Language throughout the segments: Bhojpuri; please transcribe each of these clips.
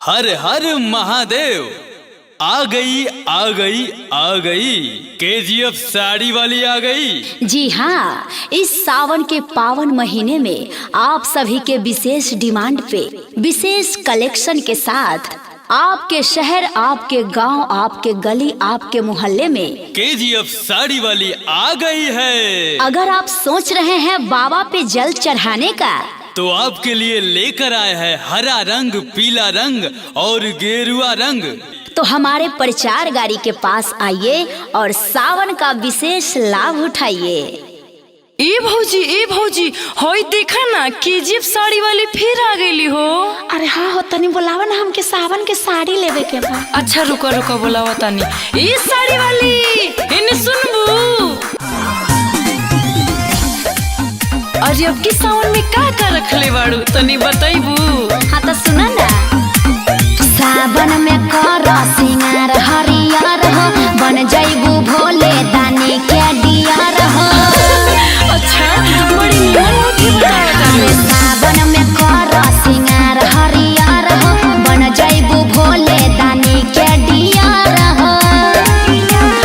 हर हर महादेव। आ गई आ गई आ गई, केजीएफ साड़ी वाली आ गई। जी हाँ, इस सावन के पावन महीने में आप सभी के विशेष डिमांड पे विशेष कलेक्शन के साथ आपके शहर, आपके गांव, आपके गली, आपके मोहल्ले में केजीएफ साड़ी वाली आ गई है। अगर आप सोच रहे हैं बाबा पे जल चढ़ाने का, तो आपके लिए लेकर आए हैं हरा रंग, पीला रंग और गेरुआ रंग। तो हमारे प्रचार गाड़ी के पास आइए और सावन का विशेष लाभ उठाइए। ए भौजी होई देखा ना, केजीएफ साड़ी वाली फिर आ गईली हो। अरे हाँ हो, तनी बोलावा ना, हमके सावन के साड़ी लेवे के बा। अच्छा रुको बोलावा तनी। ए साड़ी वाली इन्हें सुनबू। अरे अब की सावन में का रखले बाड़ू, तनी बताइबू। हाँ तो सुना ना। सावन में कर सिंगार हरियर हो, बन जाइबू भोले दानी के डियर हो। अच्छा बड़ी निमन होती बतावा। सावन में कर सिंगार हरियर हो, बन जाइबू भोले दानी के डियर हो।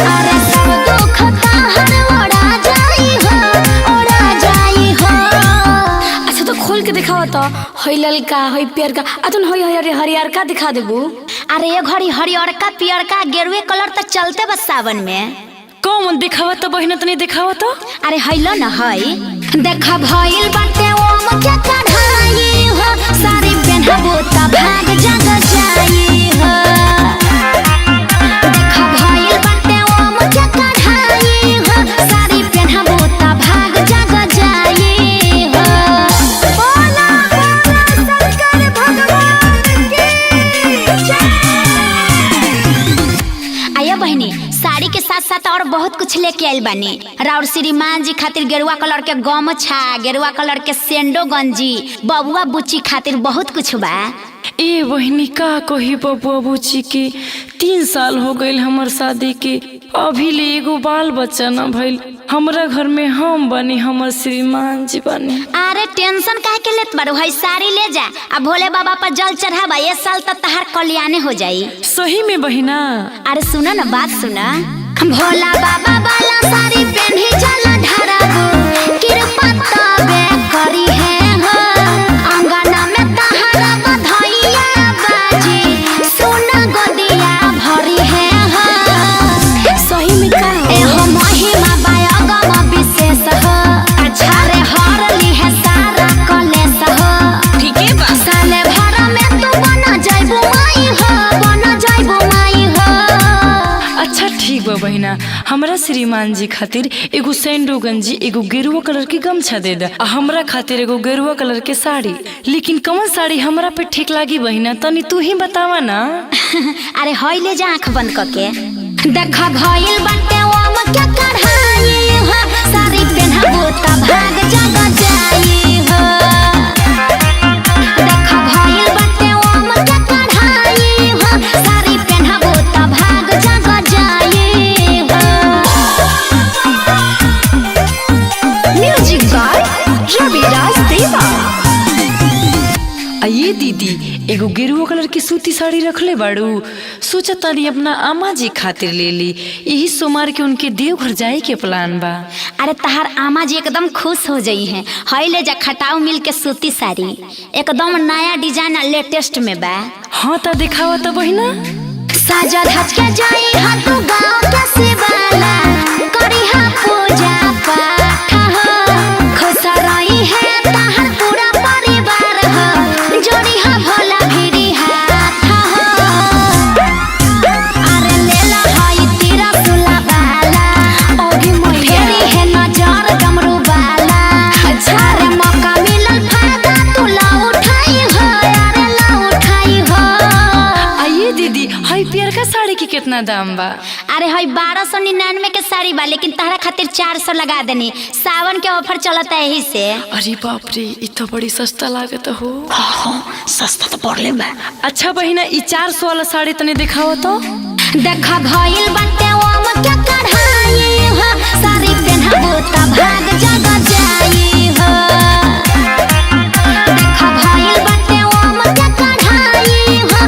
अरे सब दुख ताहर ओढ़ा जाई हो, ओढ़ा जाई हो। अच्छा तो खोल के दिखावा तो, होई ललका, होई पियरका, अतुन होई हरियर का दिखा देबू। अरे ये घड़ी हरियरका पियरका गेरुए कलर तो चलते बस सावन में। कौन दिखावा तो बहिना, तनी दिखावा तो। अरे हैलो न हई, देखा भइल बाटे ओम के कढ़ाई हो, साड़ी पहनबो त भाग जग जाई हो। देखा भइल बाटे ओम के कढ़ाई हो, साड़ी पहनबो त भाग जग जाई हो। बोला बोला शंकर भगवान की जय। आया बहिनी, साड़ी के साथ साथ और बहुत कुछ लेके आइल बानी। राउर श्रीमान जी खातिर गेरुआ कलर के गमछा, गेरुआ कलर के सेंडो गंजी, बबुआ बुच्ची खातिर बहुत कुछ बा। ए बहिनी का कही बबुआ बुच्ची के, 3 साल हो गईल हमर शादी के, अभी ले एगो बाल बच्चा न भइल। हमरा घर में हम बनी, हमर श्रीमान जी बनी। अरे टेंशन काहे के लेत बारू, हई साड़ी ले जा आ भोले बाबा पर जल चढ़ावा, ये साल तक तहार कल्याणे हो जाई। सही में बहिना। अरे सुना ना, बात सुना। भोला बाबा वाला साड़ी पहनी जल ढारबू, कृपा तबे करी है हो। अंगना में तहारा बधाइया बाजी, सोना गोदिया भरी है हो। सही में का एहो महिमा बायगम विशेष हो। अच्छा रे हरली है सारा कलेश हो। ठीक है बा। साले भर में तू बन जाइबू माई हो, बन जाइबू माई हो। अच्छा ठीक बा बहिना, हमरा श्रीमान जी खातिर एगो सेंडो गंजी, एगो गेरुआ कलर के गमछा दे दे, आ हमरा खातिर एगो गेरुआ कलर के साड़ी। लेकिन कौन साड़ी हमरा पे ठीक लागी बहिना, तनी तू ही बतावा ना। अरे हई ले जा, आँख बंद करके। देखा भइल बाटे ओम के कढ़ाई हो, साड़ी पहनबो त भाग जग जाई हो। देखा भइल बाटे ओम के कढ़ाई हो, साड़ी पहनबो त भाग जग जाई हो। म्यूजिक बाय रविराज देवा। आ ये दीदी, एगो गेरुआ कलर की सूती साड़ी रखले बाड़ू, सोचा तानी अपना आमा जी खातिर ले ली। यही सोमवार के उनके देवघर जाए के प्लान बा। अरे तहार आमा जी एकदम खुश हो जाई हैं। हई ले जा, खटाऊ मिल के सूती साड़ी, एकदम नया डिजाइन लेटेस्ट में बा। हाँ ता दिखावा तो बहिना। साजा धज के जाई हा तू गाँव के शिवाला, करी हा पूजा पाठ हो। खुश रही है तहार पूरा परिवार हो, जोड़ी हा भोला भिड़ी हाथ हो। अरे लेला हई तेरा सुला बाला, ओभी फेरी है नजर डमरू वाला। अच्छा रे मौका मिलल फायदा तू ला उठाई हो, अरे ला उठाई हो। आइए दीदी, हई पियर का साड़ी की कितना दाम बा? अरे हई 1299 के साड़ी बा, लेकिन तहरा खातिर 400 लगा देनी। सावन के ऑफर चलता है, यही से। अरे बाप रे, इ तो बड़ी सस्ता लागत हो। सस्ता तो पड़ले बा। अच्छा बहिना, इ 400 वाला साड़ी तने दिखाओ तो। देखा भइल बाटे ओम के कढ़ाई हो, साड़ी पहनबो त भाग जग जाई हो। देखा भइल बाटे ओम के कढ़ाई हो,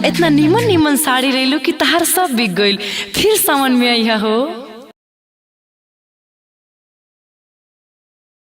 इतना नीमन नीमन साड़ी रैलू कि तहार सब बिक गइल। फिर सावन में आइहा हो।